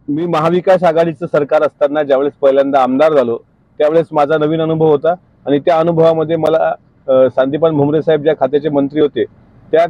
मी महाविकास आघाडीचं सरकार असताना ज्यावेळेस पहिल्यांदा आमदार झालो त्यावेळेस माझा नवीन अनुभव होता आणि त्या अनुभवामध्ये मला संदीपान भुमरे साहेब ज्या खात्याचे मंत्री होते त्या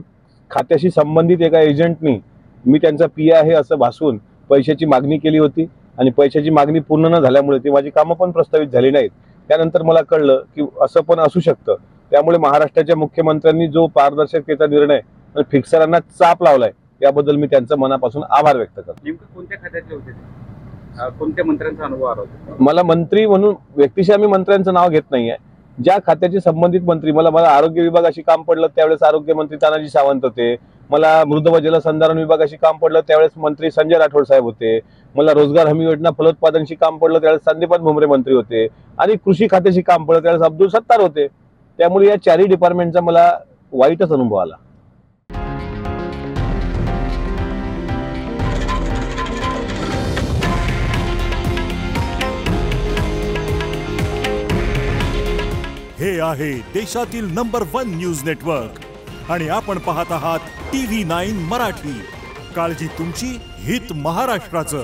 खात्याशी संबंधित एका एजंटनी मी त्यांचा पीए आहे असं भासवून पैशाची मागणी केली होती आणि पैशाची मागणी पूर्ण न झाल्यामुळे ती माझी कामं पण प्रस्तावित झाली नाहीत। त्यानंतर मला कळलं की असं पण असू शकतं। त्यामुळे महाराष्ट्राच्या मुख्यमंत्र्यांनी जो पारदर्शकतेचा निर्णय आणि फिक्सरांना चाप लावलाय याबद्दल मी त्यांचं मनापासून आभार व्यक्त करतो। नेमकं कोणत्या खात्यातले होते ते? कोणत्या मंत्र्यांचा अनुभव आला होता? मला मंत्री म्हणून व्यक्तिशः मी मंत्र्यांचं नाव घेत नाहीये। ज्या खात्याचे संबंधित मंत्री मला आरोग्य विभागाशी काम पडलं त्यावेळेस आरोग्य मंत्री तानाजी सावंत होते। मला मृद व जलसंधारण विभागाशी काम पडलं त्यावेळेस मंत्री संजय राठोड साहेब होते। मला रोजगार हमी योजना फलोत्पादनशी काम पडलं त्यावेळेस संदीपान भुमरे मंत्री होते आणि कृषी खात्याशी काम पडलं त्यावेळेस अब्दुल सत्तार होते। त्यामुळे या चारही डिपार्टमेंटचा मला वाईटच अनुभव आला। हे आहे देशातील नंबर 1 न्यूज नेटवर्क आणि आपण पाहत आहात TV9 मराठी। काळजी तुमची, हित महाराष्ट्राचं।